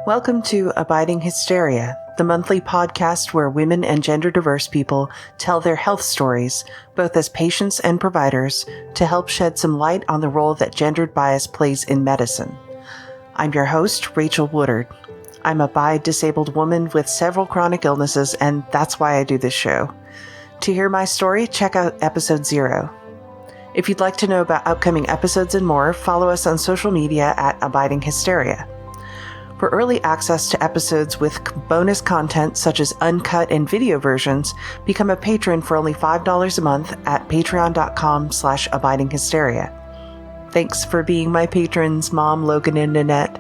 Welcome to Abiding Hysteria, the monthly podcast where women and gender-diverse people tell their health stories, both as patients and providers, to help shed some light on the role that gendered bias plays in medicine. I'm your host, Rachel Woodard. I'm a bi-disabled woman with several chronic illnesses, and that's why I do this show. To hear my story, check out episode 0. If you'd like to know about upcoming episodes and more, follow us on social media at Abiding Hysteria. For early access to episodes with bonus content such as uncut and video versions, become a patron for only $5 a month at patreon.com/abidinghysteria. Thanks for being my patrons, Mom, Logan, and Nanette.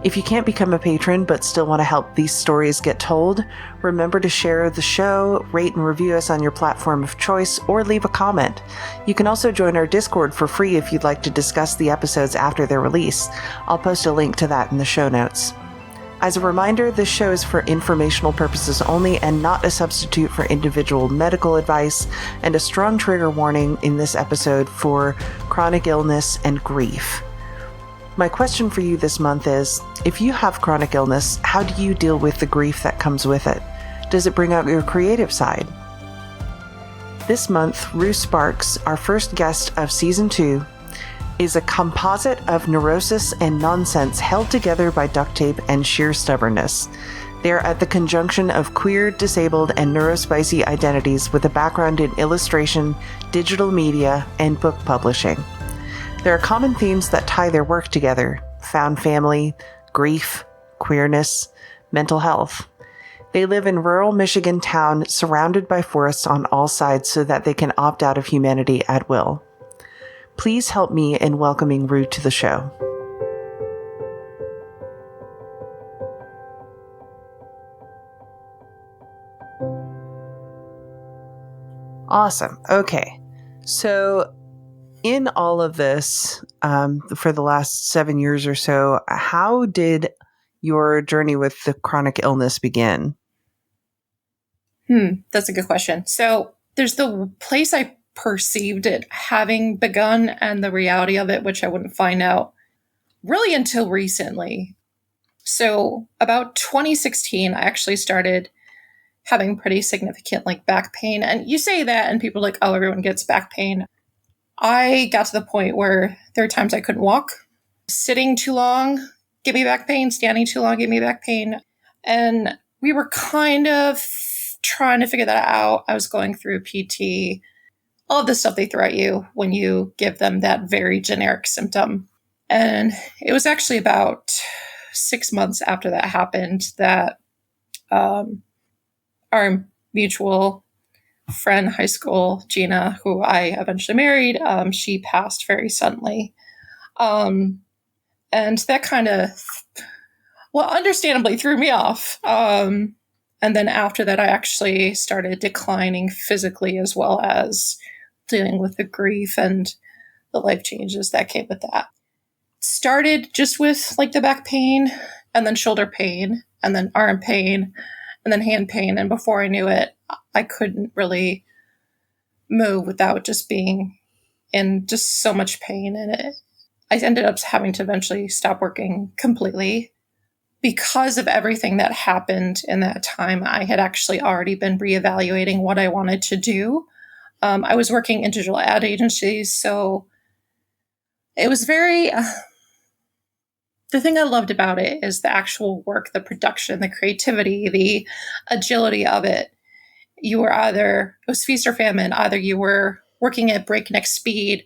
If you can't become a patron but still want to help these stories get told, remember to share the show, rate and review us on your platform of choice, or leave a comment. You can also join our Discord for free if you'd like to discuss the episodes after their release. I'll post a link to that in the show notes. As a reminder, this show is for informational purposes only and not a substitute for individual medical advice, and a strong trigger warning in this episode for chronic illness and grief. My question for you this month is, if you have chronic illness, how do you deal with the grief that comes with it? Does it bring out your creative side? This month, Rue Sparks, our first guest of season 2, is a composite of neurosis and nonsense held together by duct tape and sheer stubbornness. They are at the conjunction of queer, disabled, and neurospicy identities with a background in illustration, digital media, and book publishing. There are common themes that tie their work together: found family, grief, queerness, mental health. They live in rural Michigan town surrounded by forests on all sides so that they can opt out of humanity at will. Please help me in welcoming Rue to the show. Awesome. Okay. So in all of this, for the last 7 years or so, how did your journey with the chronic illness begin? That's a good question. So there's the place I perceived it having begun and the reality of it, which I wouldn't find out really until recently. So about 2016, I actually started having pretty significant back pain. And you say that and people are like, oh, everyone gets back pain. I got to the point where there are times I couldn't walk. Sitting too long gave me back pain. Standing too long gave me back pain. And we were kind of trying to figure that out. I was going through PT, all of the stuff they throw at you when you give them that very generic symptom. And it was actually about 6 months after that happened that our mutual friend, high school, Gina, who I eventually married, she passed very suddenly. And that kind of, understandably threw me off. And then after that, I actually started declining physically as well as dealing with the grief and the life changes that came with that. Started just with the back pain, and then shoulder pain, and then arm pain, and then hand pain. And before I knew it, I couldn't really move without just being in just so much pain. And I ended up having to eventually stop working completely. Because of everything that happened in that time, I had actually already been reevaluating what I wanted to do. I was working in digital ad agencies, so it was very... the thing I loved about it is the actual work, the production, the creativity, the agility of it. You were it was feast or famine. Either you were working at breakneck speed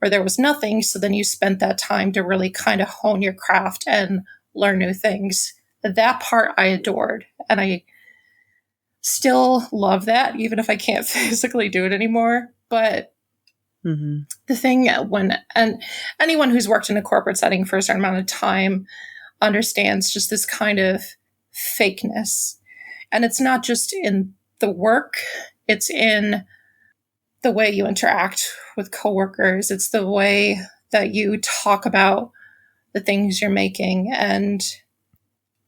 or there was nothing. So then you spent that time to really kind of hone your craft and learn new things. That part I adored. And I still love that, even if I can't physically do it anymore. But the thing and anyone who's worked in a corporate setting for a certain amount of time understands just this kind of fakeness. And it's not just in the work, it's in the way you interact with coworkers. It's the way that you talk about the things you're making. And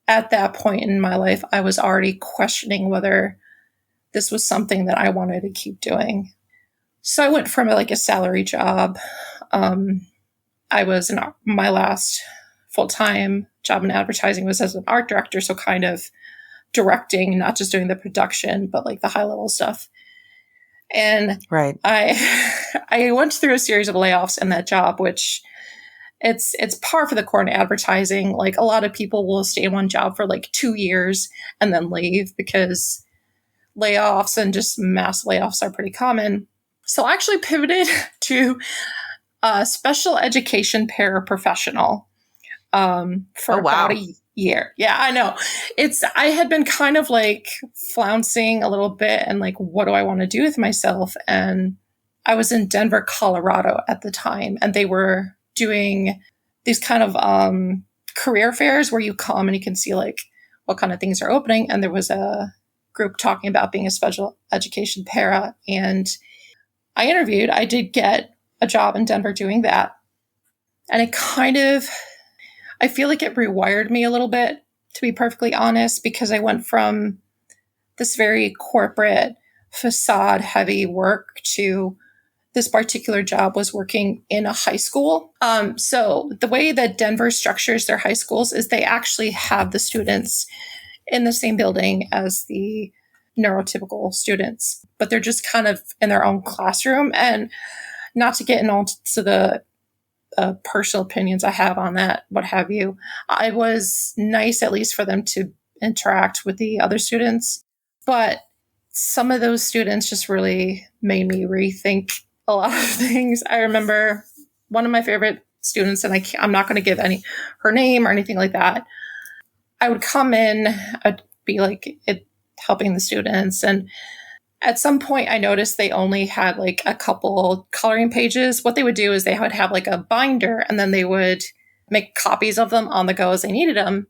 at that point in my life, I was already questioning whether this was something that I wanted to keep doing. So I went from a salary job. I was in my last full-time job in advertising was as an art director, so kind of directing, not just doing the production, but like the high-level stuff. And Right. I went through a series of layoffs in that job, which it's par for the course in advertising. Like a lot of people will stay in one job for like 2 years and then leave because layoffs and just mass layoffs are pretty common. So I actually pivoted to a special education paraprofessional for about a year. Yeah, I know. I had been kind of like flouncing a little bit and like, what do I want to do with myself? And I was in Denver, Colorado at the time, and they were doing these kind of career fairs where you come and you can see like what kind of things are opening. And there was a group talking about being a special education para. And I interviewed. I did get a job in Denver doing that. And it kind of, I feel like it rewired me a little bit, to be perfectly honest, because I went from this very corporate facade heavy work to this particular job was working in a high school. So the way that Denver structures their high schools is they actually have the students in the same building as the neurotypical students, but they're just kind of in their own classroom. And not to get into the personal opinions I have on that, what have you, it was nice at least for them to interact with the other students. But some of those students just really made me rethink a lot of things. I remember one of my favorite students, and I'm not going to give her name or anything like that. I would come in, I'd be like helping the students, and at some point I noticed they only had like a couple coloring pages. What they would do is they would have like a binder, and then they would make copies of them on the go as they needed them.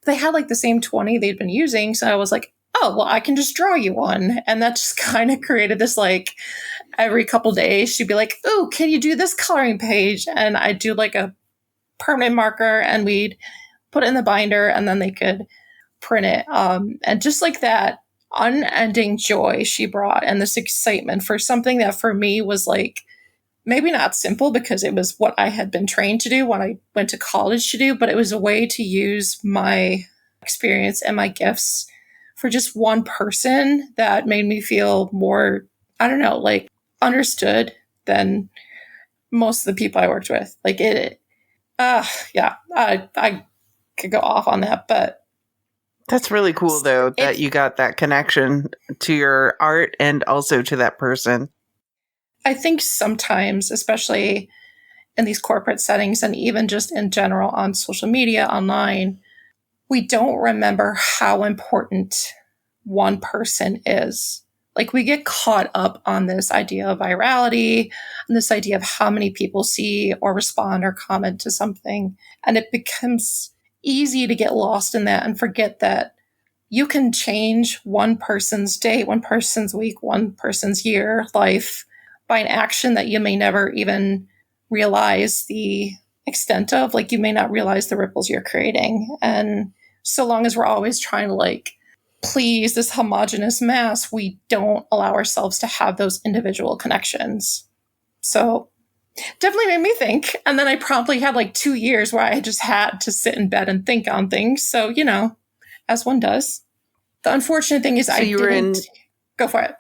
They had like the same 20 they'd been using, so I was like, oh, well, I can just draw you one. And that just kind of created this, like, every couple days, she'd be like, oh, can you do this coloring page? And I'd do like a permanent marker and we'd put it in the binder and then they could print it. And just like that unending joy she brought and this excitement for something that for me was like, maybe not simple because it was what I had been trained to do when I went to college to do, but it was a way to use my experience and my gifts for just one person that made me feel more, I don't know, like understood than most of the people I worked with. Like yeah, I could go off on that, but that's really cool though, that you got that connection to your art and also to that person. I think sometimes, especially in these corporate settings and even just in general on social media, online, we don't remember how important one person is. Like we get caught up on this idea of virality and this idea of how many people see or respond or comment to something. And it becomes easy to get lost in that and forget that you can change one person's day, one person's week, one person's year, life by an action that you may never even realize the extent of. Like you may not realize the ripples you're creating. And so long as we're always trying to like please this homogenous mass, we don't allow ourselves to have those individual connections. So definitely made me think. And then I probably had like 2 years where I just had to sit in bed and think on things. So, you know, as one does. The unfortunate thing is so I didn't go for it.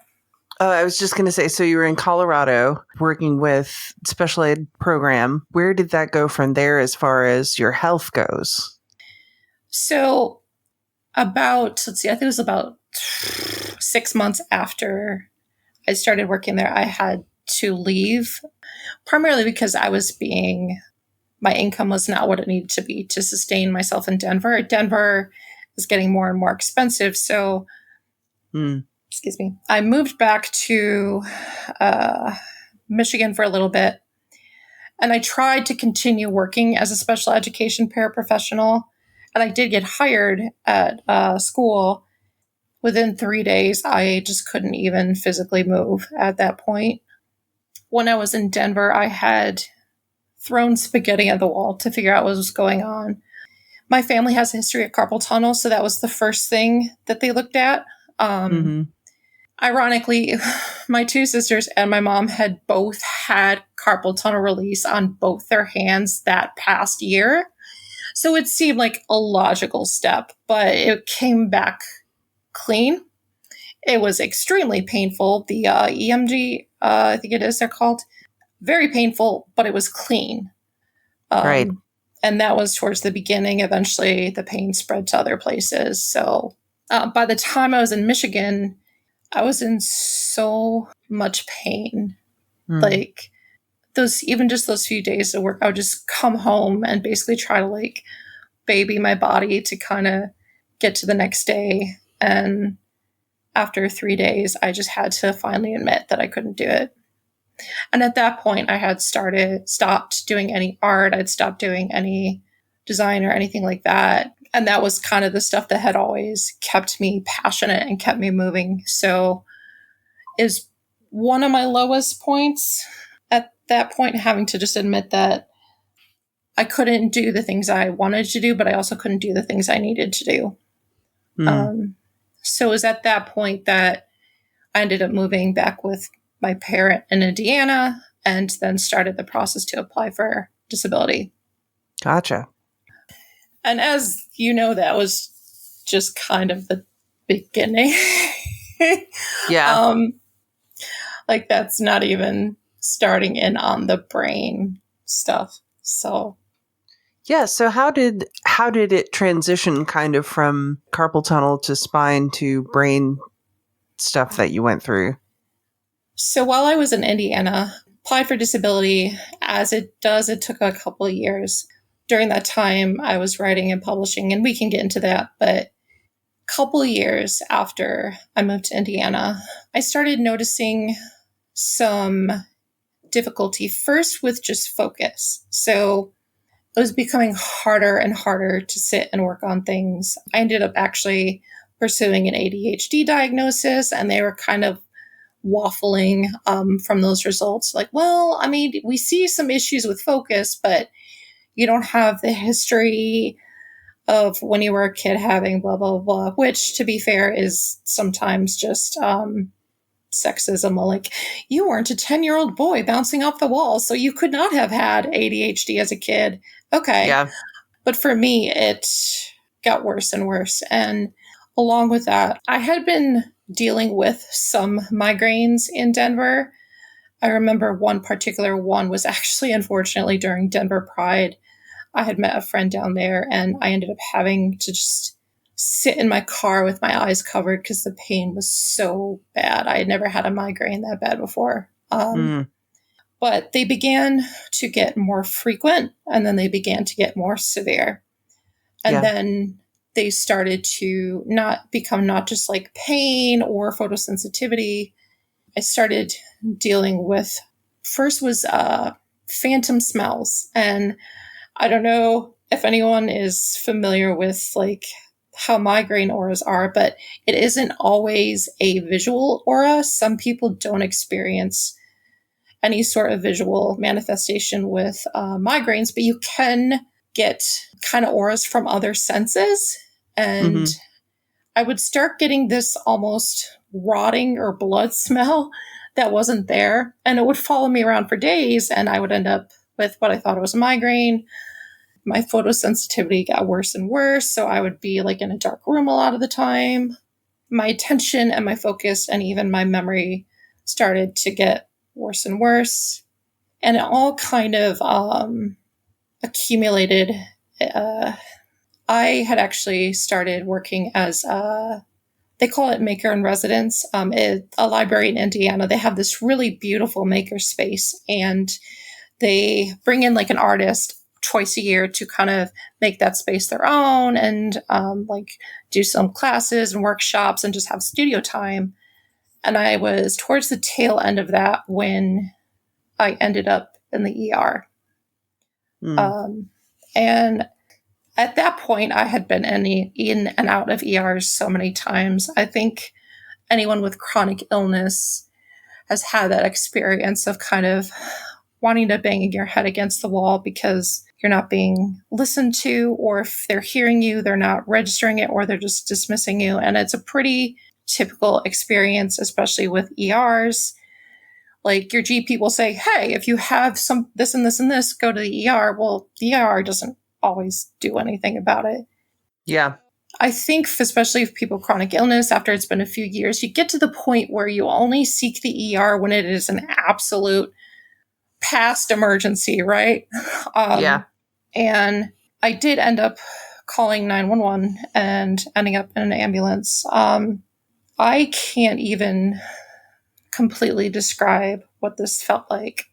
I was just going to say, so you were in Colorado working with special ed program. Where did that go from there as far as your health goes? So I think it was about 6 months after I started working there, I had to leave, primarily because my income was not what it needed to be to sustain myself in Denver. Denver is getting more and more expensive. So, excuse me, I moved back to Michigan for a little bit. And I tried to continue working as a special education paraprofessional. And I did get hired at school. Within 3 days, I just couldn't even physically move at that point. When I was in Denver, I had thrown spaghetti at the wall to figure out what was going on. My family has a history of carpal tunnel, so that was the first thing that they looked at. Ironically, my 2 sisters and my mom had both had carpal tunnel release on both their hands that past year. So it seemed like a logical step, but it came back clean. It was extremely painful. The EMG, I think it is, they're called. Very painful, but it was clean. Right. And that was towards the beginning. Eventually, the pain spread to other places. So by the time I was in Michigan, I was in so much pain. Like even just those few days of work, I would just come home and basically try to like baby my body to kind of get to the next day. And after 3 days, I just had to finally admit that I couldn't do it. And at that point, I had stopped doing any art. I'd stopped doing any design or anything like that. And that was kind of the stuff that had always kept me passionate and kept me moving. So is one of my lowest points at that point, having to just admit that I couldn't do the things I wanted to do, but I also couldn't do the things I needed to do. So it was at that point that I ended up moving back with my parent in Indiana and then started the process to apply for disability. Gotcha. And as you know, that was just kind of the beginning. Yeah. Like that's not even starting in on the brain stuff. So yeah. So how did it transition kind of from carpal tunnel to spine to brain stuff that you went through? So while I was in Indiana, applied for disability. As it does, it took a couple of years. During that time, I was writing and publishing, and we can get into that. But a couple of years after I moved to Indiana, I started noticing some difficulty first with just focus. So it was becoming harder and harder to sit and work on things. I ended up actually pursuing an ADHD diagnosis, and they were kind of waffling from those results. Like, well, I mean, we see some issues with focus, but you don't have the history of when you were a kid having blah, blah, blah, which, to be fair, is sometimes just sexism. Like, you weren't a 10-year-old boy bouncing off the wall, so you could not have had ADHD as a kid. Okay. Yeah. But for me, it got worse and worse. And along with that, I had been dealing with some migraines in Denver. I remember one particular one was actually, unfortunately, during Denver Pride. I had met a friend down there, and I ended up having to just sit in my car with my eyes covered because the pain was so bad. I had never had a migraine that bad before. But they began to get more frequent, and then they began to get more severe. And then they started to become not just like pain or photosensitivity. I started dealing with, first was phantom smells. And I don't know if anyone is familiar with like how migraine auras are, but it isn't always a visual aura. Some people don't experience any sort of visual manifestation with migraines, but you can get kind of auras from other senses. And I would start getting this almost rotting or blood smell that wasn't there. And it would follow me around for days. And I would end up with what I thought was a migraine. My photosensitivity got worse and worse. So I would be like in a dark room a lot of the time. My attention and my focus and even my memory started to get worse and worse. And it all kind of accumulated. I had actually started working as they call it maker in residence. A library in Indiana, they have this really beautiful maker space, and they bring in like an artist twice a year to kind of make that space their own and like do some classes and workshops and just have studio time. And I was towards the tail end of that when I ended up in the ER. And at that point, I had been in and out of ERs so many times. I think anyone with chronic illness has had that experience of kind of wanting to bang your head against the wall because you're not being listened to, or if they're hearing you, they're not registering it, or they're just dismissing you. And it's a pretty typical experience, especially with ERs. Like your GP will say, hey, if you have some this and this and this, go to the ER. Well, the ER doesn't always do anything about it. Yeah. I think, especially if people with chronic illness, after it's been a few years, you get to the point where you only seek the ER when it is an absolute past emergency, right? Yeah. And I did end up calling 911 and ending up in an ambulance. I can't even completely describe what this felt like.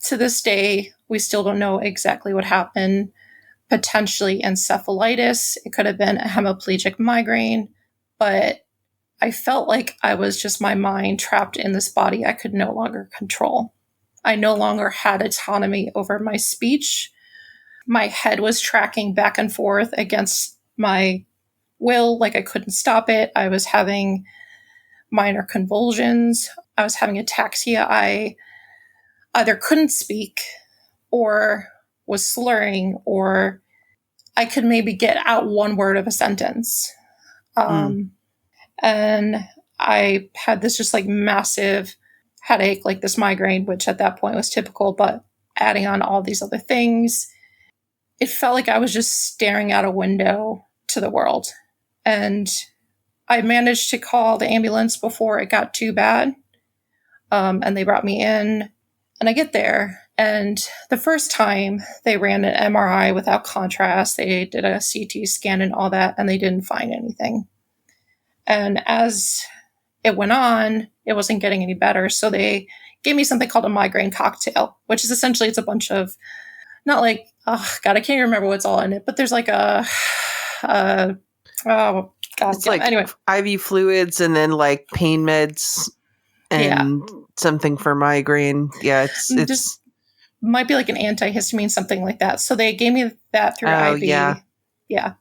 To this day, we still don't know exactly what happened. Potentially encephalitis. It could have been a hemiplegic migraine, but I felt like I was just my mind trapped in this body I could no longer control. I no longer had autonomy over my speech. My head was tracking back and forth against my will, like I couldn't stop it. I was having minor convulsions. I was having ataxia. I either couldn't speak or was slurring, or I could maybe get out one word of a sentence. And I had this just like massive headache, like this migraine, which at that point was typical, but adding on all these other things, it felt like I was just staring out a window to the world. And I managed to call the ambulance before it got too bad. And they brought me in, and I get there. And the first time they ran an MRI without contrast, they did a CT scan and all that, and they didn't find anything. And as it went on, it wasn't getting any better. So they gave me something called a migraine cocktail, which is essentially, it's a bunch of, not like, oh God, I can't remember what's all in it, but there's like oh God. It's like anyway, IV fluids and then like pain meds and something for migraine. Yeah, it's just might be like an antihistamine, something like that. So they gave me that through IV. Yeah.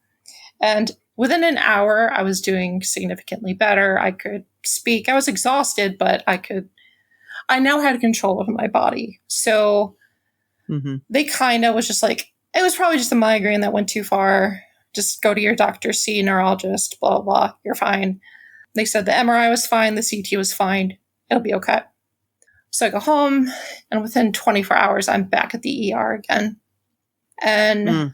And within an hour, I was doing significantly better. I could speak. I was exhausted, but I now had control of my body. So they kind of was just like, it was probably just a migraine that went too far. Just go to your doctor, see a neurologist, blah, blah, you're fine. They said the MRI was fine. The CT was fine. It'll be okay. So I go home, and within 24 hours, I'm back at the ER again. And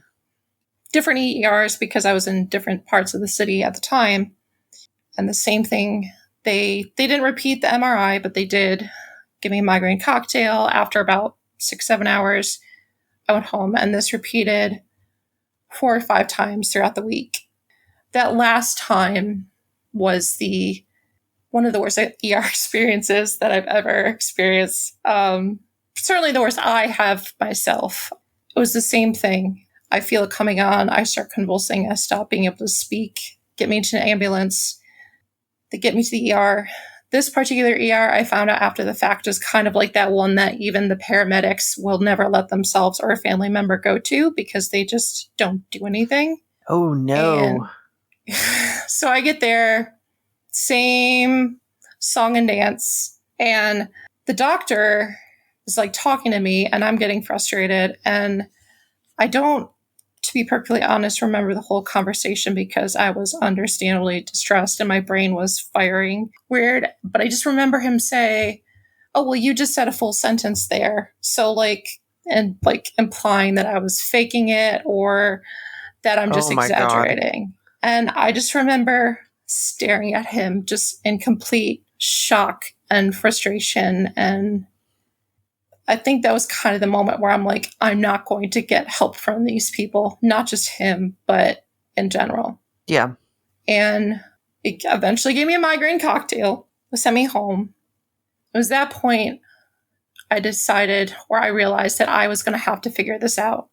different ERs, because I was in different parts of the city at the time. And the same thing, they didn't repeat the MRI, but they did give me a migraine cocktail. After about 6-7 hours, I went home, and this repeated 4 or 5 times throughout the week. That last time was one of the worst ER experiences that I've ever experienced. Certainly the worst I have myself. It was the same thing. I feel it coming on. I start convulsing. I stop being able to speak. Get me to an ambulance. They get me to the ER. This particular ER, I found out after the fact, is kind of like that one that even the paramedics will never let themselves or a family member go to because they just don't do anything. Oh, no. And so I get there, same song and dance, and the doctor is like talking to me, and I'm getting frustrated, and I don't, to be perfectly honest, remember the whole conversation because I was understandably distressed and my brain was firing weird. But I just remember him say, oh, well, you just said a full sentence there. So and implying that I was faking it or that I'm just exaggerating. And I just remember staring at him just in complete shock and frustration. And I think that was kind of the moment where I'm like, I'm not going to get help from these people, not just him, but in general. Yeah. And it eventually gave me a migraine cocktail, sent me home. It was that point I decided, or I realized that I was going to have to figure this out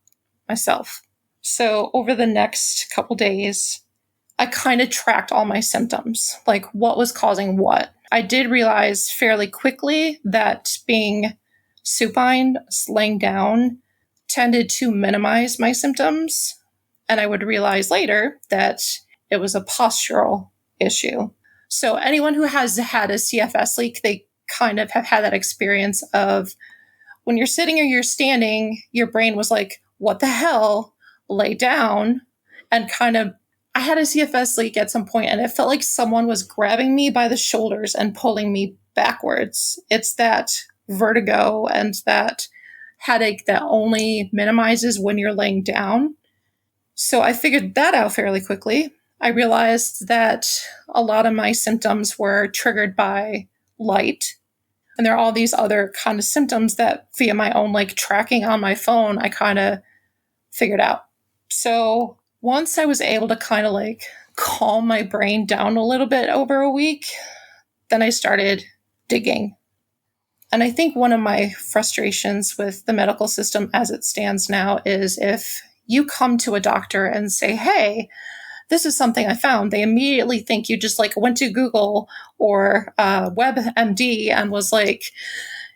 myself. So over the next couple days, I kind of tracked all my symptoms, like what was causing what. I did realize fairly quickly that being supine, laying down, tended to minimize my symptoms. And I would realize later that it was a postural issue. So anyone who has had a CFS leak, they kind of have had that experience of when you're sitting or you're standing, your brain was like, what the hell? Lay down. And kind of, I had a CFS leak at some point, and it felt like someone was grabbing me by the shoulders and pulling me backwards. It's that vertigo and that headache that only minimizes when you're laying down. So I figured that out fairly quickly. I realized that a lot of my symptoms were triggered by light. And there are all these other kind of symptoms that via my own like tracking on my phone, I kind of figured out. So once I was able to kind of like calm my brain down a little bit over a week, then I started digging. And I think one of my frustrations with the medical system as it stands now is if you come to a doctor and say, hey, this is something I found, they immediately think you just like went to Google or WebMD and was like,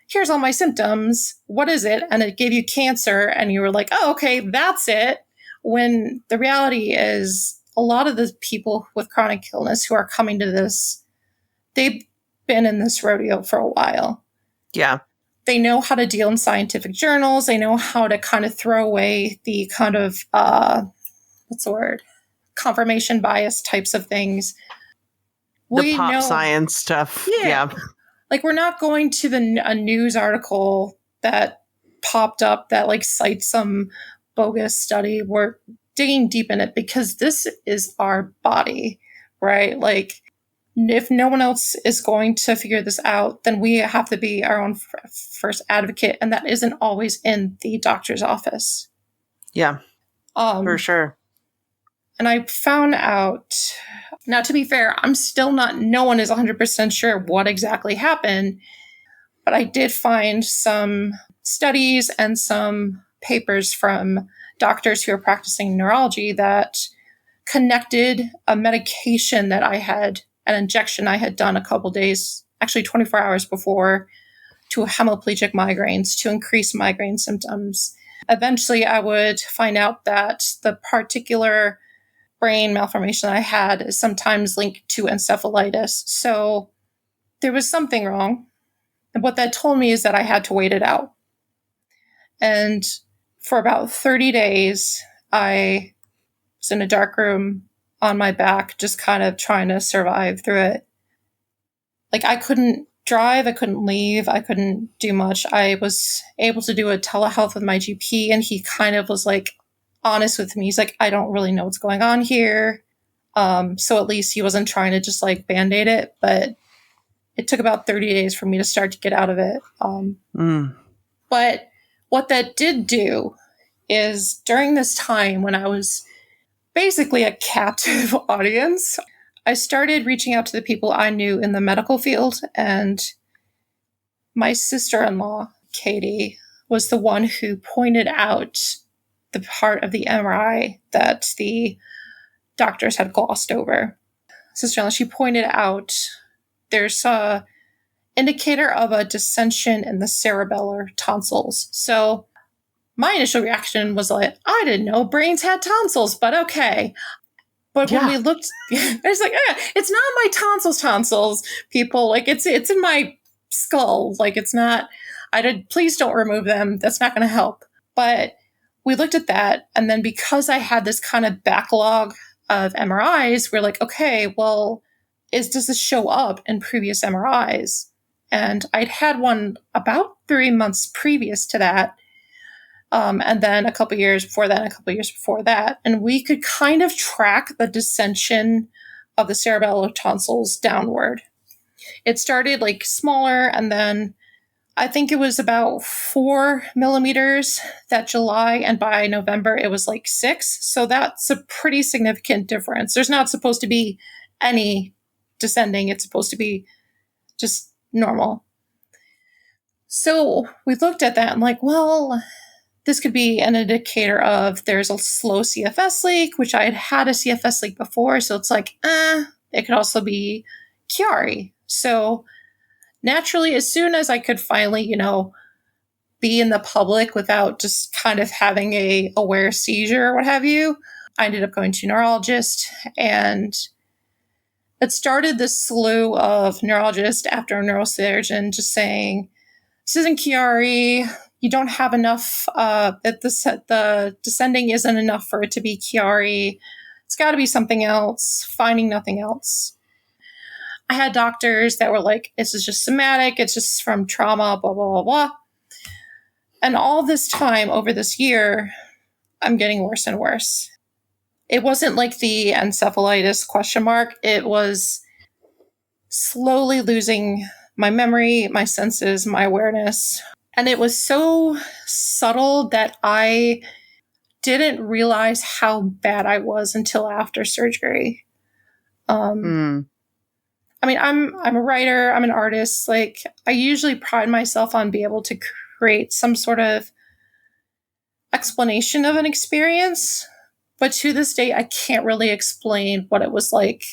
here's all my symptoms. What is it? And it gave you cancer. And you were like, oh, okay, that's it. When the reality is a lot of the people with chronic illness who are coming to this, they've been in this rodeo for a while. Yeah. They know how to deal in scientific journals. They know how to kind of throw away the kind of, what's the word? Confirmation bias types of things. The pop science stuff. Yeah. Like, we're not going to a news article that popped up that like cites some bogus study. We're digging deep in it because this is our body, right? Like, if no one else is going to figure this out, then we have to be our own first advocate. And that isn't always in the doctor's office. Yeah, for sure. And I found out, now to be fair, I'm still not, no one is 100% sure what exactly happened, but I did find some studies and some papers from doctors who are practicing neurology that connected a medication that I had, an injection I had done a couple days, actually 24 hours before, to hemiplegic migraines to increase migraine symptoms. Eventually, I would find out that the particular brain malformation I had is sometimes linked to encephalitis. So there was something wrong. And what that told me is that I had to wait it out. And for about 30 days, I was in a dark room on my back, just kind of trying to survive through it. Like, I couldn't drive, I couldn't leave, I couldn't do much. I was able to do a telehealth with my GP, and he kind of was like honest with me. He's like, I don't really know what's going on here. So at least he wasn't trying to just like band-aid it, but it took about 30 days for me to start to get out of it. But what that did do is during this time when I was basically a captive audience, I started reaching out to the people I knew in the medical field, and my sister-in-law, Katie, was the one who pointed out the part of the MRI that the doctors had glossed over. Sister-in-law, she pointed out there's a indicator of a dissension in the cerebellar tonsils. So my initial reaction was like, I didn't know brains had tonsils, but okay. But when we looked, I was like, it's not my tonsils, people. Like, it's in my skull. Like, it's not, please don't remove them. That's not going to help. But we looked at that. And then because I had this kind of backlog of MRIs, we're like, okay, well, does this show up in previous MRIs? And I'd had one about 3 months previous to that. And then a couple years before that, and a couple years before that. And we could kind of track the dissension of the cerebellar tonsils downward. It started like smaller, and then I think it was about 4 millimeters that July, and by November it was like 6. So that's a pretty significant difference. There's not supposed to be any descending. It's supposed to be just normal. So we looked at that and like, well, this could be an indicator of there's a slow CFS leak, which I had had a CFS leak before. So it's like, it could also be Chiari. So naturally, as soon as I could finally, be in the public without just kind of having a aware seizure or what have you, I ended up going to a neurologist, and it started this slew of neurologists after a neurosurgeon just saying, this isn't Chiari. You don't have enough, the descending isn't enough for it to be Chiari. It's got to be something else, finding nothing else. I had doctors that were like, this is just somatic, it's just from trauma, blah, blah, blah, blah. And all this time over this year, I'm getting worse and worse. it wasn't like the encephalitis question mark. It was slowly losing my memory, my senses, my awareness. And it was so subtle that I didn't realize how bad I was until after surgery. I mean, I'm a writer, I'm an artist. Like, I usually pride myself on being able to create some sort of explanation of an experience, but to this day, I can't really explain what it was like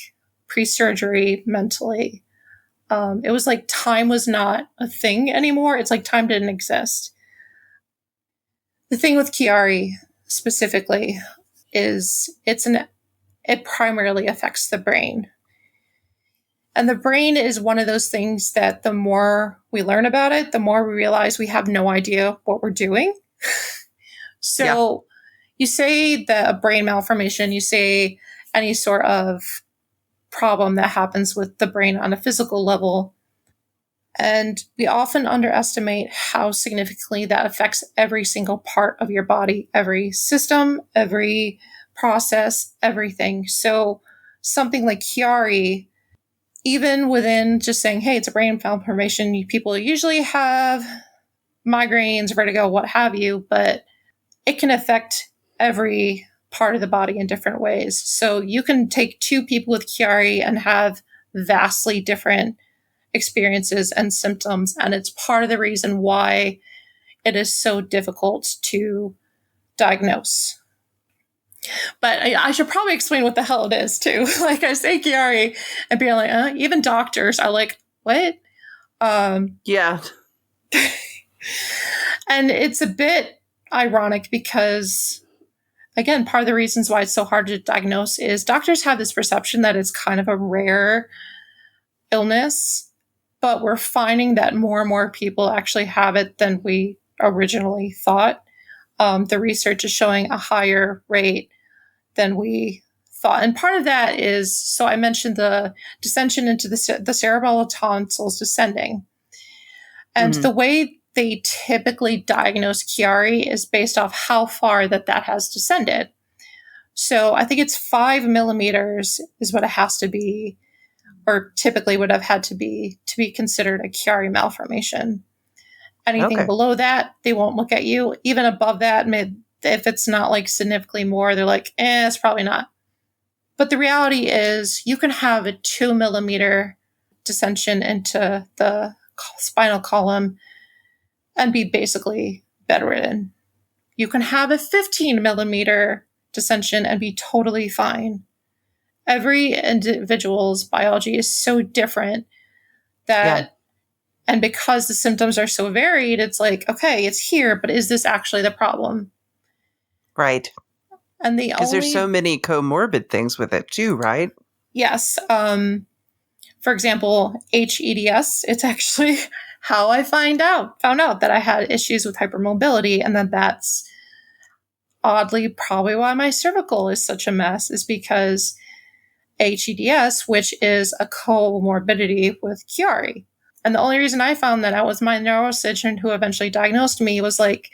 pre-surgery mentally. It was like time was not a thing anymore. It's like time didn't exist. The thing with Chiari specifically is it primarily affects the brain. And the brain is one of those things that the more we learn about it, the more we realize we have no idea what we're doing. So you say that a brain malformation, you say any sort of problem that happens with the brain on a physical level. And we often underestimate how significantly that affects every single part of your body, every system, every process, everything. So something like Chiari, even within just saying, hey, it's a brain malformation, people usually have migraines, vertigo, what have you, but it can affect every part of the body in different ways. So you can take two people with Chiari and have vastly different experiences and symptoms. And it's part of the reason why it is so difficult to diagnose. But I should probably explain what the hell it is too. Like, I say Chiari and being like, even doctors are like, what? Yeah. And it's a bit ironic because, again, part of the reasons why it's so hard to diagnose is doctors have this perception that it's kind of a rare illness, but we're finding that more and more people actually have it than we originally thought. The research is showing a higher rate than we thought. And part of that is, so I mentioned the dissension into the cerebellar tonsils descending. And the way they typically diagnose Chiari is based off how far that has descended. So I think it's 5 millimeters is what it has to be, or typically would have had to be considered a Chiari malformation. Anything below that, they won't look at you. Even above that, if it's not like significantly more, they're like, it's probably not. But the reality is you can have a 2 millimeter dissension into the spinal column and be basically bedridden. You can have a 15 millimeter dissension and be totally fine. Every individual's biology is so different that, and because the symptoms are so varied, it's like, okay, it's here, but is this actually the problem? Right. And because there's so many comorbid things with it too, right? Yes. For example, HEDS, it's actually how I found out that I had issues with hypermobility, and then that's oddly probably why my cervical is such a mess, is because HEDS, which is a comorbidity with Chiari. And the only reason I found that out was my neurosurgeon who eventually diagnosed me was like,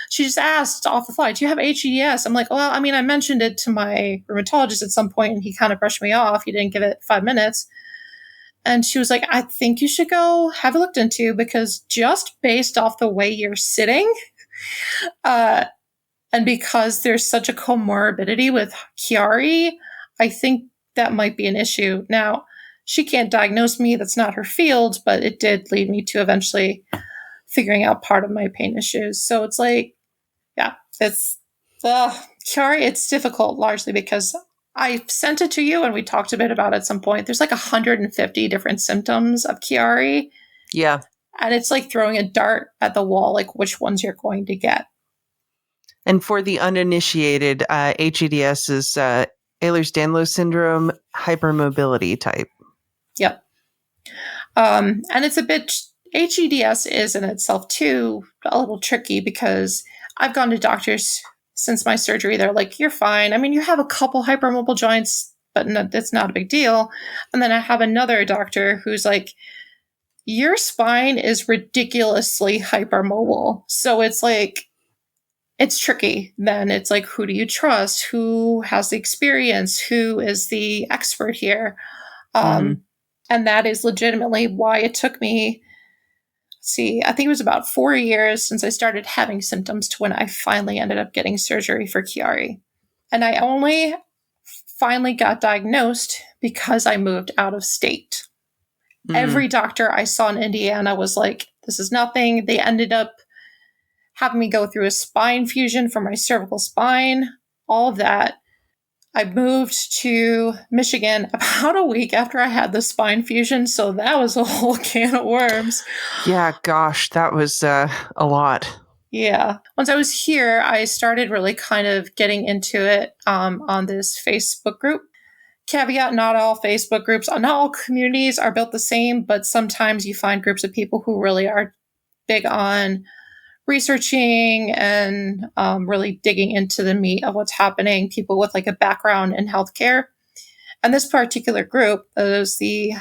she just asked off the fly, do you have HEDS? I'm like, well, I mean, I mentioned it to my rheumatologist at some point and he kind of brushed me off. He didn't give it 5 minutes. And she was like, I think you should go have it looked into, because just based off the way you're sitting, and because there's such a comorbidity with Chiari, I think that might be an issue. Now, she can't diagnose me. That's not her field, but it did lead me to eventually figuring out part of my pain issues. So it's like, yeah, it's Chiari. It's difficult largely because I sent it to you and we talked a bit about it at some point. There's like 150 different symptoms of Chiari. Yeah. And it's like throwing a dart at the wall, like which ones you're going to get. And for the uninitiated, HEDS is Ehlers-Danlos syndrome hypermobility type. Yep. And it's a bit, HEDS is in itself too a little tricky because I've gone to doctors since my surgery. They're like, you're fine. I mean, you have a couple hypermobile joints, but it's not a big deal. And then I have another doctor who's like, your spine is ridiculously hypermobile. So it's like, it's tricky. Then it's like, who do you trust? Who has the experience? Who is the expert here? And that is legitimately why it took me, I think it was about 4 years since I started having symptoms to when I finally ended up getting surgery for Chiari. And I only finally got diagnosed because I moved out of state. Every doctor I saw in Indiana was like, this is nothing. They ended up having me go through a spine fusion for my cervical spine, all of that. I moved to Michigan about a week after I had the spine fusion, so that was a whole can of worms. Yeah, gosh, that was a lot. Yeah. Once I was here, I started really kind of getting into it on this Facebook group. Caveat, not all Facebook groups, not all communities are built the same, but sometimes you find groups of people who really are big on researching and really digging into the meat of what's happening, people with like a background in healthcare. And this particular group is the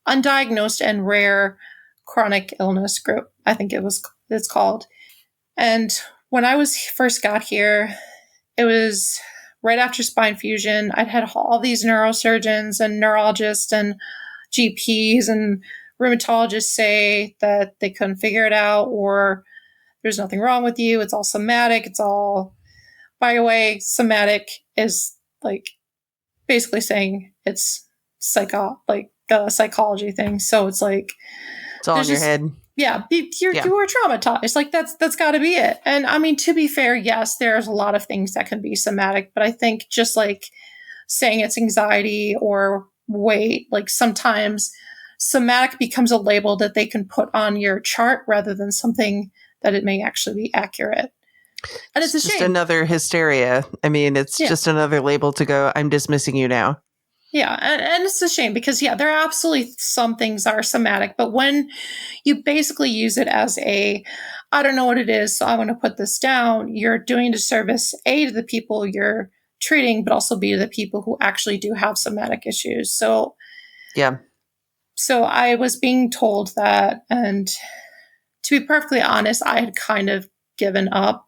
undiagnosed and rare chronic illness group, I think it's called. And when I first got here, it was right after spine fusion. I'd had all these neurosurgeons and neurologists and GPs and rheumatologists say that they couldn't figure it out, or there's nothing wrong with you. It's all somatic. It's all, by the way, somatic is like basically saying it's a psychology thing. So it's like, it's all in your head. Yeah, you were traumatized. Like that's got to be it. And I mean, to be fair, yes, there's a lot of things that can be somatic, but I think just like saying it's anxiety or weight, like sometimes somatic becomes a label that they can put on your chart rather than something that it may actually be accurate. And it's a shame. Just another hysteria. I mean, it's just another label to go, I'm dismissing you now. Yeah, and it's a shame because, there are absolutely some things are somatic, but when you basically use it as I don't know what it is, so I want to put this down, you're doing a disservice, A, to the people you're treating, but also B, to the people who actually do have somatic issues. So, So I was being told that, and to be perfectly honest, I had kind of given up.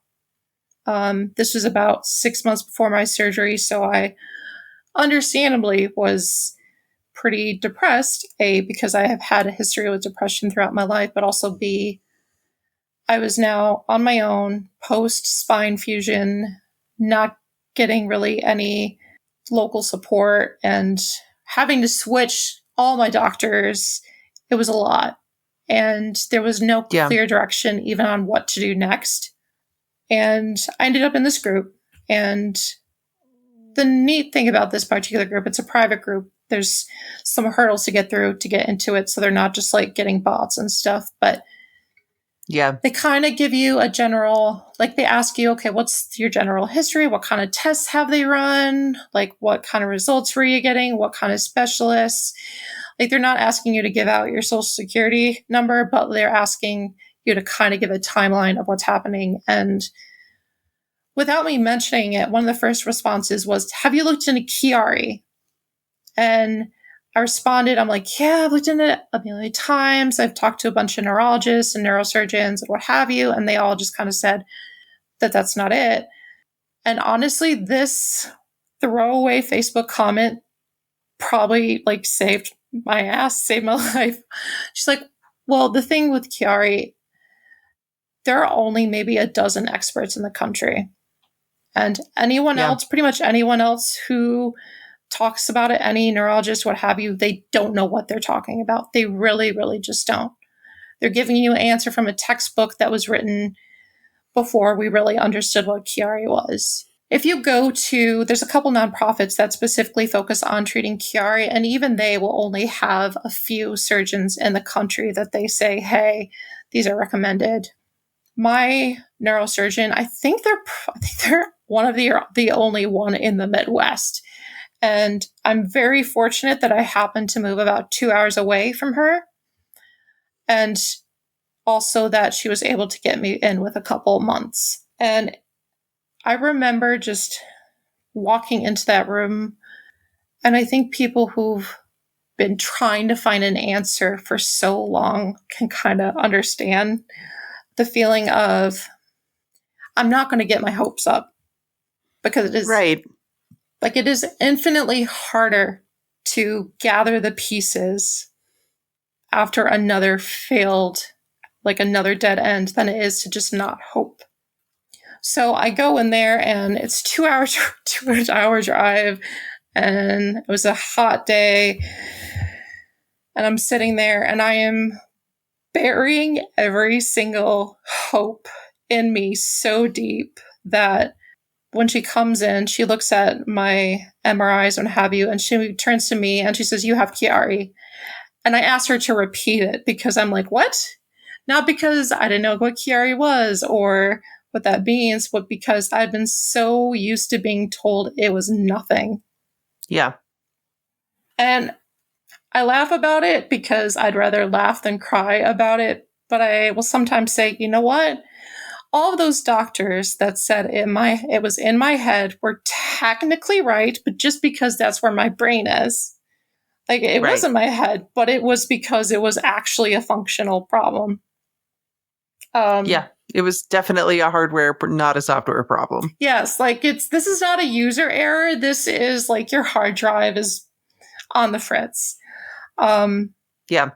This was about 6 months before my surgery, so I understandably was pretty depressed, A, because I have had a history with depression throughout my life, but also B, I was now on my own, post-spine fusion, not getting really any local support, and having to switch all my doctors. It was a lot. And there was no clear direction even on what to do next. And I ended up in this group, and the neat thing about this particular group, it's a private group. There's some hurdles to get through to get into it. So they're not just like getting bots and stuff, but they kind of give you a general, like they ask you, okay, what's your general history? What kind of tests have they run? Like what kind of results were you getting? What kind of specialists? Like they're not asking you to give out your social security number, but they're asking you to kind of give a timeline of what's happening. And without me mentioning it, one of the first responses was, have you looked into Chiari? And I responded, I'm like, yeah, I've looked into it a million times. I've talked to a bunch of neurologists and neurosurgeons and what have you. And they all just kind of said that that's not it. And honestly, this throwaway Facebook comment probably like saved my ass, saved my life. She's like, well, the thing with Chiari, there are only maybe a dozen experts in the country. And anyone else, pretty much anyone else who talks about it, any neurologist, what have you, they don't know what they're talking about. They really, really just don't. They're giving you an answer from a textbook that was written before we really understood what Chiari was. If you go to, there's a couple nonprofits that specifically focus on treating Chiari, and even they will only have a few surgeons in the country that they say, hey, these are recommended. My neurosurgeon, I think they're one of the only one in the Midwest. And I'm very fortunate that I happened to move about 2 hours away from her. And also that she was able to get me in with a couple months. And I remember just walking into that room, and I think people who've been trying to find an answer for so long can kind of understand the feeling of, I'm not going to get my hopes up, because it is Right. like, it is infinitely harder to gather the pieces after another failed, like another dead end, than it is to just not hope. So I go in there, and it's 2 hour drive, and it was a hot day, and I'm sitting there, and I am burying every single hope in me so deep that when she comes in, she looks at my MRIs and what have you, and she turns to me and she says, "You have Chiari." And I asked her to repeat it, because I'm like, what? Not because I didn't know what Chiari was or what that means, but because I'd been so used to being told it was nothing. Yeah. And I laugh about it because I'd rather laugh than cry about it. But I will sometimes say, you know what? All of those doctors that said it was in my head were technically right, but just because that's where my brain is. Like, it Right. was in my head, but it was because it was actually a functional problem. Yeah. It was definitely a hardware, not a software problem. Yes, like, this is not a user error. This is like your hard drive is on the fritz. Yeah.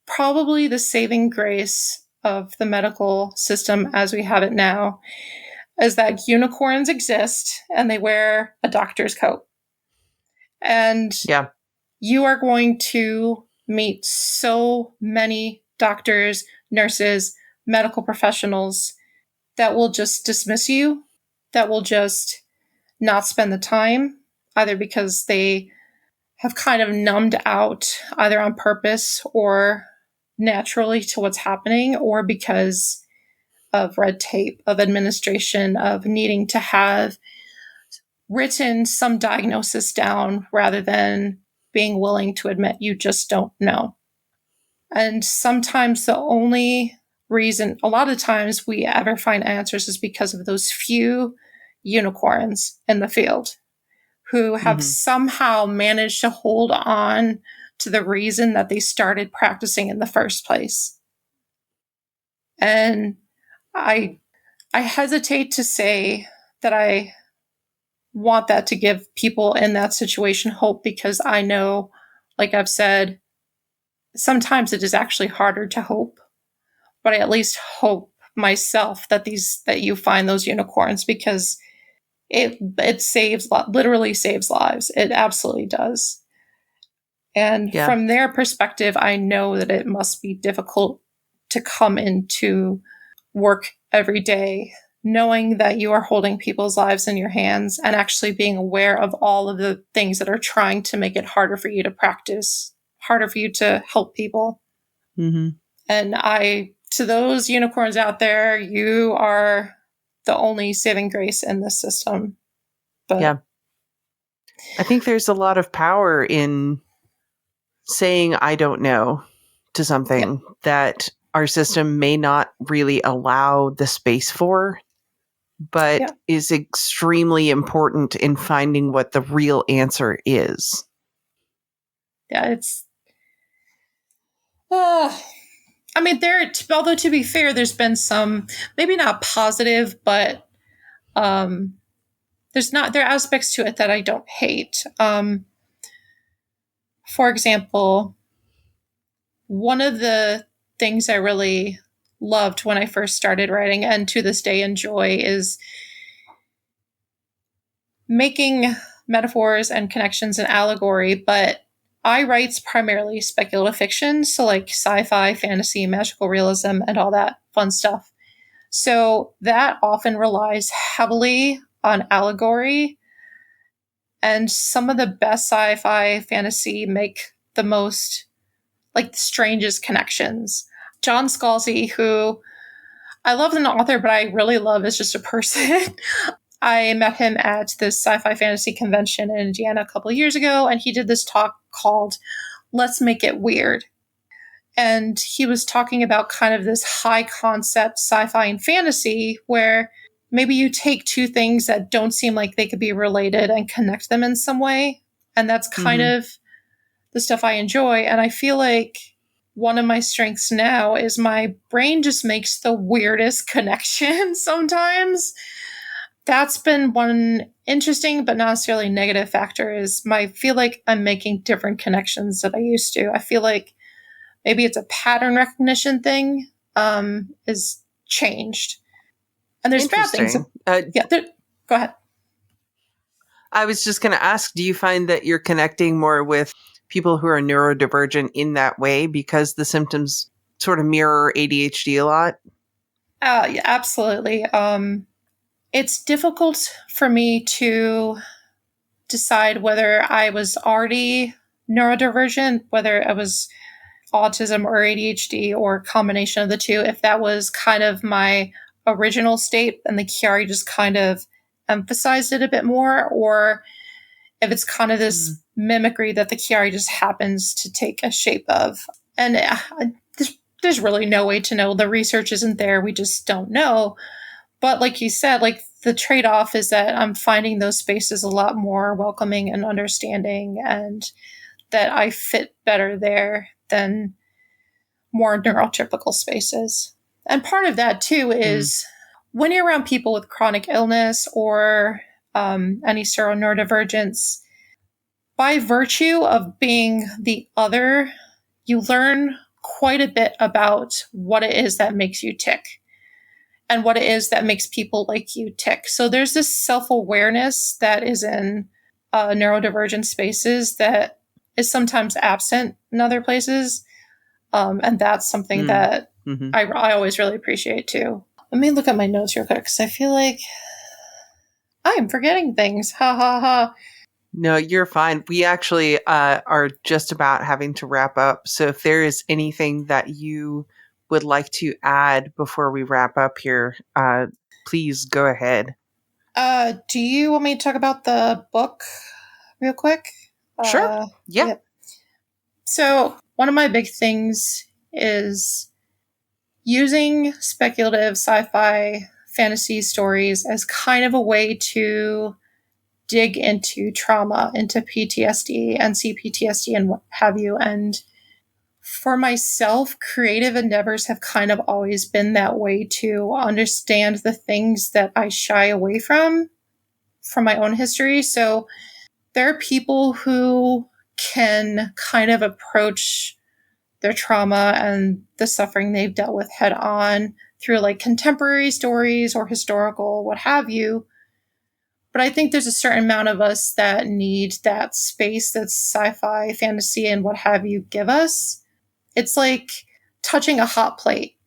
Probably the saving grace of the medical system as we have it now is that unicorns exist and they wear a doctor's coat. And Yeah. you are going to meet so many doctors, nurses, medical professionals that will just dismiss you, that will just not spend the time, either because they have kind of numbed out, either on purpose or naturally, to what's happening, or because of red tape, of administration, of needing to have written some diagnosis down rather than being willing to admit you just don't know. And sometimes the only reason, a lot of times, we ever find answers is because of those few unicorns in the field who have somehow managed to hold on to the reason that they started practicing in the first place. And I hesitate to say that I want that to give people in that situation hope, because I know, like I've said, sometimes it is actually harder to hope, but I at least hope myself that you find those unicorns, because it literally saves lives. It absolutely does. And from their perspective, I know that it must be difficult to come into work every day knowing that you are holding people's lives in your hands and actually being aware of all of the things that are trying to make it harder for you to practice, harder for you to help people. Mm-hmm. And to those unicorns out there, you are the only saving grace in this system. But yeah. I think there's a lot of power in saying I don't know to something that our system may not really allow the space for, but is extremely important in finding what the real answer is. Yeah, it's... I mean, although to be fair, there's been some, maybe not positive, but there are aspects to it that I don't hate. For example, one of the things I really loved when I first started writing, and to this day enjoy, is making metaphors and connections and allegory, but I write primarily speculative fiction, so like sci-fi, fantasy, magical realism, and all that fun stuff. So that often relies heavily on allegory, and some of the best sci-fi fantasy make the most, like, the strangest connections. John Scalzi, who I love as an author, but I really love as just a person. I met him at this sci-fi fantasy convention in Indiana a couple of years ago, and he did this talk called Let's Make It Weird. And he was talking about kind of this high concept sci-fi and fantasy where maybe you take two things that don't seem like they could be related and connect them in some way. And that's kind of the stuff I enjoy. And I feel like one of my strengths now is my brain just makes the weirdest connections sometimes. That's been one interesting but not necessarily negative factor is I feel like I'm making different connections than I used to. I feel like maybe it's a pattern recognition thing is changed. And there's bad things. Interesting. Go ahead. I was just going to ask, do you find that you're connecting more with people who are neurodivergent in that way because the symptoms sort of mirror ADHD a lot? Yeah, absolutely. It's difficult for me to decide whether I was already neurodivergent, whether it was autism or ADHD or a combination of the two, if that was kind of my original state and the Chiari just kind of emphasized it a bit more, or if it's kind of this mimicry that the Chiari just happens to take a shape of. And there's really no way to know. The research isn't there. We just don't know. But like you said, like the trade-off is that I'm finding those spaces a lot more welcoming and understanding, and that I fit better there than more neurotypical spaces. And part of that too is when you're around people with chronic illness or any neurodivergence, by virtue of being the other, you learn quite a bit about what it is that makes you tick and what it is that makes people like you tick. So there's this self-awareness that is in neurodivergent spaces that is sometimes absent in other places. And that's something that I always really appreciate too. Let me look at my notes real quick because I feel like I am forgetting things. Ha ha ha. No, you're fine. We actually are just about having to wrap up. So if there is anything that you would like to add before we wrap up here, please go ahead. Do you want me to talk about the book real quick? Sure. Yeah. Yep. So one of my big things is using speculative sci-fi fantasy stories as kind of a way to dig into trauma, into PTSD and CPTSD and what have you. And for myself, creative endeavors have kind of always been that way to understand the things that I shy away from my own history. So there are people who can kind of approach their trauma and the suffering they've dealt with head on through like contemporary stories or historical, what have you. But I think there's a certain amount of us that need that space that sci-fi, fantasy, and what have you give us. It's like touching a hot plate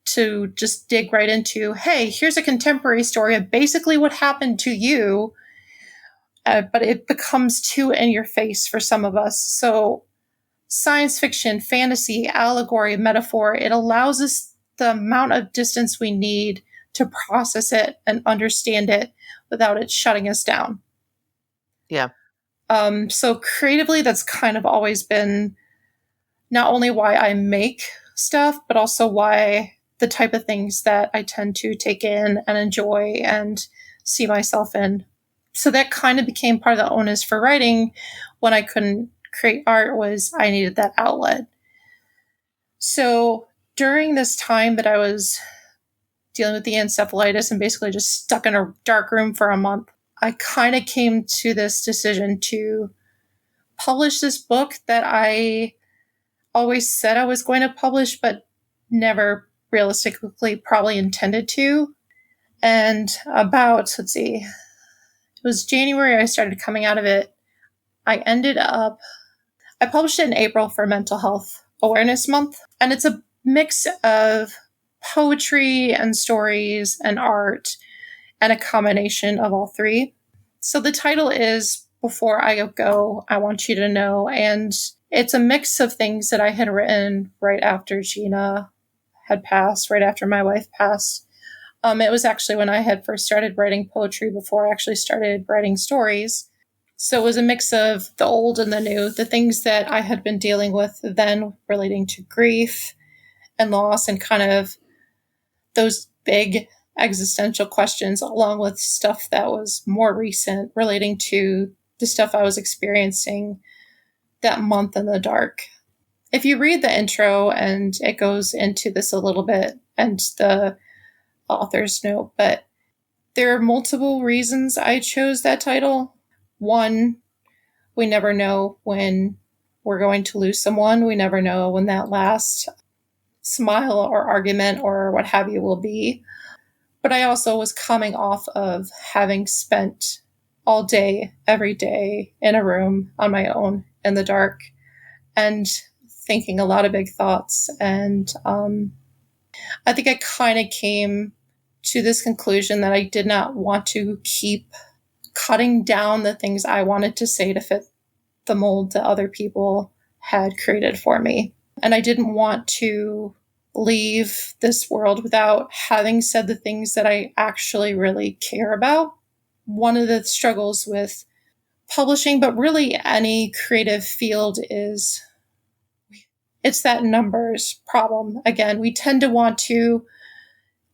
to just dig right into, hey, here's a contemporary story of basically what happened to you, but it becomes too in your face for some of us. So science fiction, fantasy, allegory, metaphor, it allows us the amount of distance we need to process it and understand it without it shutting us down. Yeah. So creatively, that's kind of always been not only why I make stuff, but also why the type of things that I tend to take in and enjoy and see myself in. So that kind of became part of the onus for writing when I couldn't create art, was I needed that outlet. So during this time that I was dealing with the encephalitis and basically just stuck in a dark room for a month, I kind of came to this decision to publish this book that I always said I was going to publish, but never realistically probably intended to. And about, it was January I started coming out of it. I published it in April for Mental Health Awareness Month. And it's a mix of poetry and stories and art and a combination of all three. So the title is Before I Go, I Want You to Know. And it's a mix of things that I had written right after Gina had passed, right after my wife passed. It was actually when I had first started writing poetry before I actually started writing stories. So it was a mix of the old and the new, the things that I had been dealing with then relating to grief and loss and kind of those big existential questions, along with stuff that was more recent relating to the stuff I was experiencing that month in the dark. if you read the intro, and it goes into this a little bit, and the author's note, but there are multiple reasons I chose that title. One, we never know when we're going to lose someone. We never know when that last smile or argument or what have you will be. But I also was coming off of having spent all day, every day in a room on my own in the dark and thinking a lot of big thoughts. And I think I kind of came to this conclusion that I did not want to keep cutting down the things I wanted to say to fit the mold that other people had created for me. And I didn't want to leave this world without having said the things that I actually really care about. One of the struggles with publishing, but really any creative field, is it's that numbers problem. Again, we tend to want to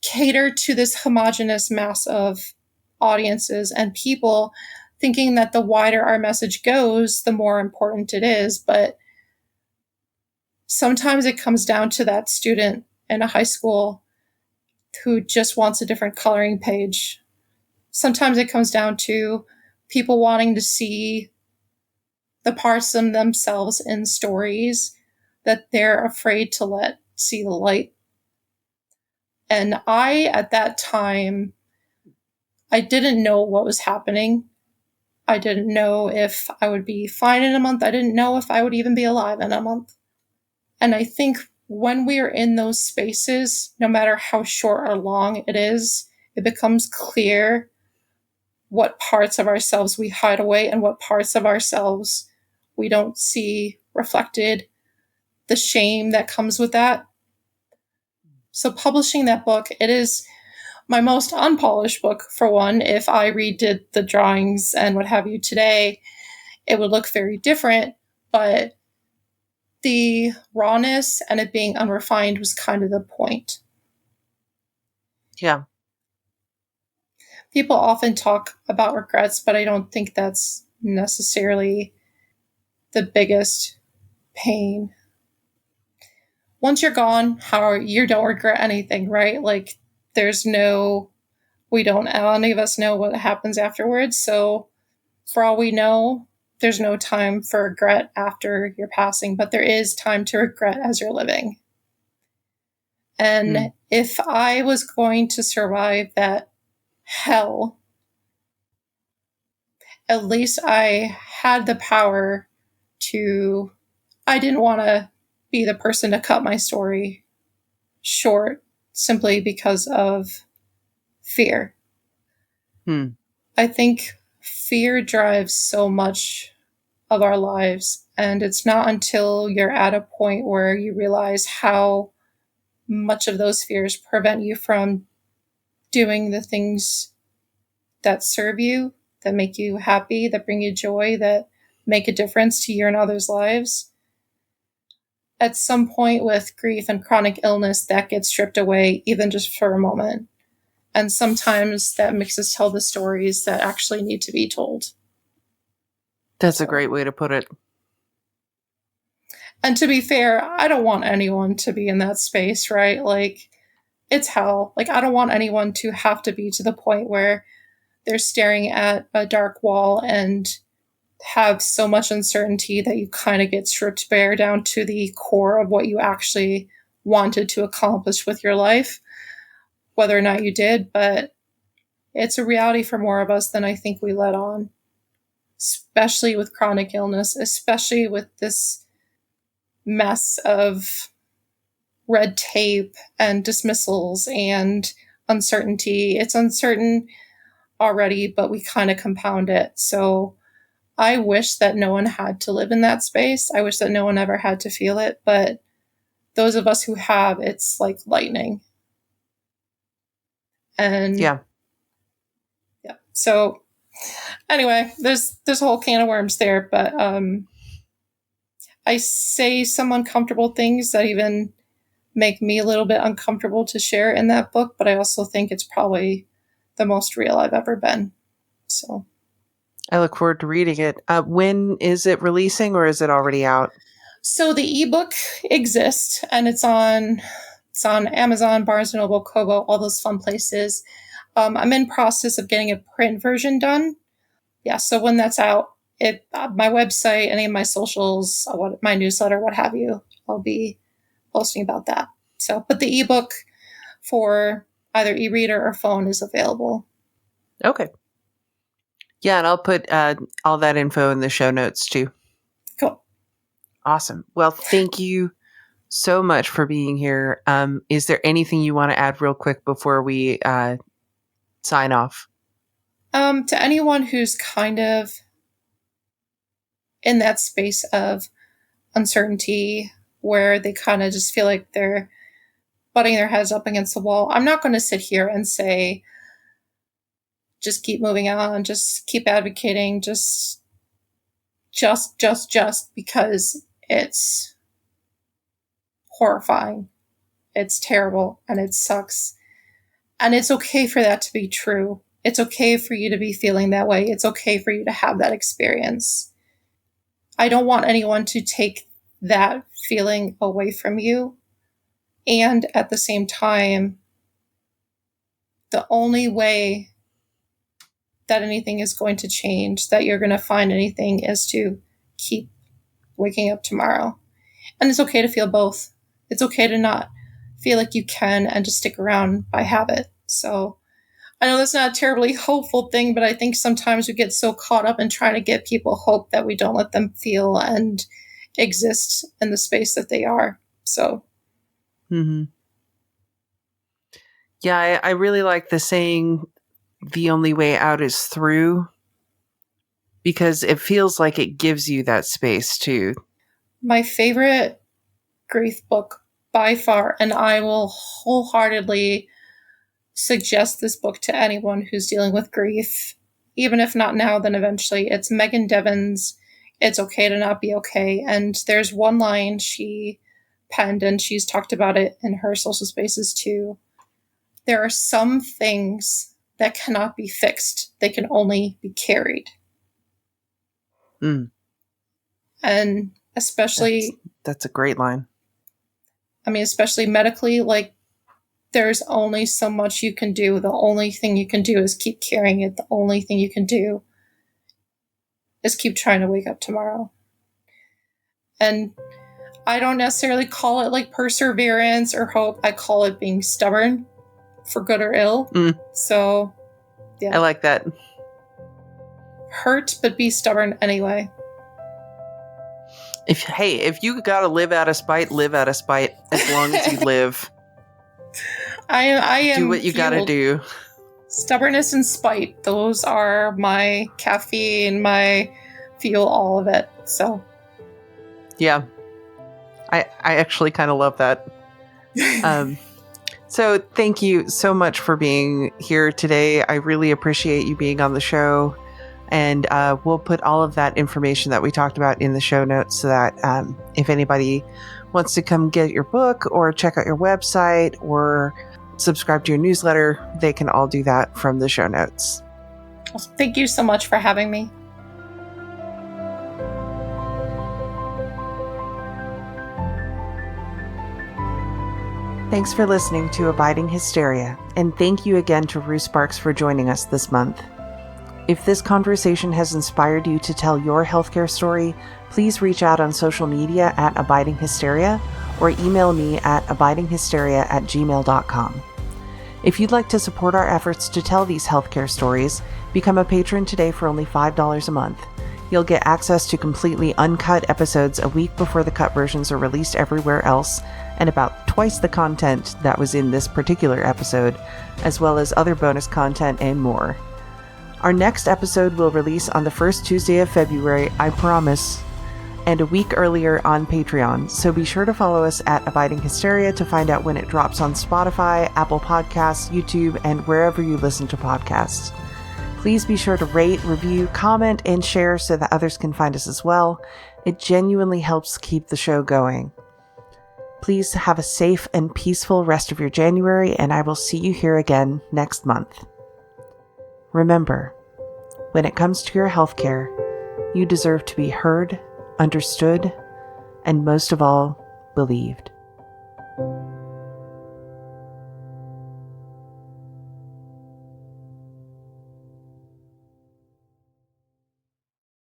cater to this homogenous mass of audiences and people, thinking that the wider our message goes, the more important it is. But sometimes it comes down to that student in a high school who just wants a different coloring page. Sometimes it comes down to people wanting to see the parts of themselves in stories that they're afraid to let see the light. And I, at that time, I didn't know what was happening. I didn't know if I would be fine in a month. I didn't know if I would even be alive in a month. And I think when we are in those spaces, no matter how short or long it is, it becomes clear what parts of ourselves we hide away and what parts of ourselves we don't see reflected, the shame that comes with that. So publishing that book, it is my most unpolished book, for one. If I redid the drawings and what have you today, it would look very different. But the rawness and it being unrefined was kind of the point. Yeah. People often talk about regrets, but I don't think that's necessarily the biggest pain. Once you're gone, you don't regret anything, right? Like, we don't, any of us know what happens afterwards. So for all we know, there's no time for regret after your passing, but there is time to regret as you're living. And if I was going to survive that hell, at least I had the power to, I didn't want to be the person to cut my story short simply because of fear. I think fear drives so much of our lives, and it's not until you're at a point where you realize how much of those fears prevent you from doing the things that serve you, that make you happy, that bring you joy, that make a difference to your and others' lives. At some point with grief and chronic illness, that gets stripped away, even just for a moment. And sometimes that makes us tell the stories that actually need to be told. That's a great way to put it. And to be fair, I don't want anyone to be in that space, right? Like, it's hell. Like, I don't want anyone to have to be to the point where they're staring at a dark wall and have so much uncertainty that you kind of get stripped bare down to the core of what you actually wanted to accomplish with your life, whether or not you did. But it's a reality for more of us than I think we let on, especially with chronic illness, especially with this mess of red tape and dismissals and uncertainty. It's uncertain already, but we kind of compound it. So I wish that no one had to live in that space. I wish that no one ever had to feel it. But those of us who have, it's like lightning. And yeah. So anyway, there's a whole can of worms there. But I say some uncomfortable things that even make me a little bit uncomfortable to share in that book. But I also think it's probably the most real I've ever been. So I look forward to reading it. When is it releasing, or is it already out? So the ebook exists, and it's on Amazon, Barnes & Noble, Kobo, all those fun places. I'm in process of getting a print version done. Yeah, so when that's out, my website, any of my socials, my newsletter, what have you, I'll be posting about that. So, but the ebook for either e-reader or phone is available. Okay. Yeah, and I'll put all that info in the show notes too. Cool. Awesome. Well, thank you so much for being here. Is there anything you want to add real quick before we sign off? To anyone who's kind of in that space of uncertainty where they kind of just feel like they're butting their heads up against the wall, I'm not going to sit here and say, just keep moving on, just keep advocating, just because it's horrifying. It's terrible and it sucks. And it's okay for that to be true. It's okay for you to be feeling that way. It's okay for you to have that experience. I don't want anyone to take that feeling away from you. And at the same time, the only way that anything is going to change, that you're going to find anything, is to keep waking up tomorrow. And it's okay to feel both. It's okay to not feel like you can and to stick around by habit. So I know that's not a terribly hopeful thing, but I think sometimes we get so caught up in trying to give people hope that we don't let them feel and exist in the space that they are. So. Mm-hmm. Yeah, I really like the saying, the only way out is through, because it feels like it gives you that space too. My favorite grief book by far, and I will wholeheartedly suggest this book to anyone who's dealing with grief, even if not now, then eventually. It's Megan Devon's It's Okay to Not Be Okay. And there's one line she penned, and she's talked about it in her social spaces too. There are some things that cannot be fixed. They can only be carried. Mm. And especially... That's a great line. I mean, especially medically, like, there's only so much you can do. The only thing you can do is keep carrying it. The only thing you can do is keep trying to wake up tomorrow. And I don't necessarily call it like perseverance or hope. I call it being stubborn, for good or ill. Mm. So, yeah. I like that. Hurt, but be stubborn anyway. If you gotta live out of spite, live out of spite as long as you live. I am do what you gotta do. Stubbornness and spite, those are my caffeine, my fuel, all of it. So yeah, I actually kind of love that. So thank you so much for being here today. I really appreciate you being on the show. And we'll put all of that information that we talked about in the show notes so that if anybody wants to come get your book or check out your website or subscribe to your newsletter, they can all do that from the show notes. Well, thank you so much for having me. Thanks for listening to Abiding Hysteria, and thank you again to Rue Sparks for joining us this month. If this conversation has inspired you to tell your healthcare story, please reach out on social media at Abiding Hysteria or email me at abidinghysteria@gmail.com. If you'd like to support our efforts to tell these healthcare stories, become a patron today for only $5 a month. You'll get access to completely uncut episodes a week before the cut versions are released everywhere else, and about twice the content that was in this particular episode, as well as other bonus content and more. Our next episode will release on the first Tuesday of February, I promise, and a week earlier on Patreon, so be sure to follow us at Abiding Hysteria to find out when it drops on Spotify, Apple Podcasts, YouTube, and wherever you listen to podcasts. Please be sure to rate, review, comment, and share so that others can find us as well. It genuinely helps keep the show going. Please have a safe and peaceful rest of your January, and I will see you here again next month. Remember, when it comes to your healthcare, you deserve to be heard, understood, and most of all, believed.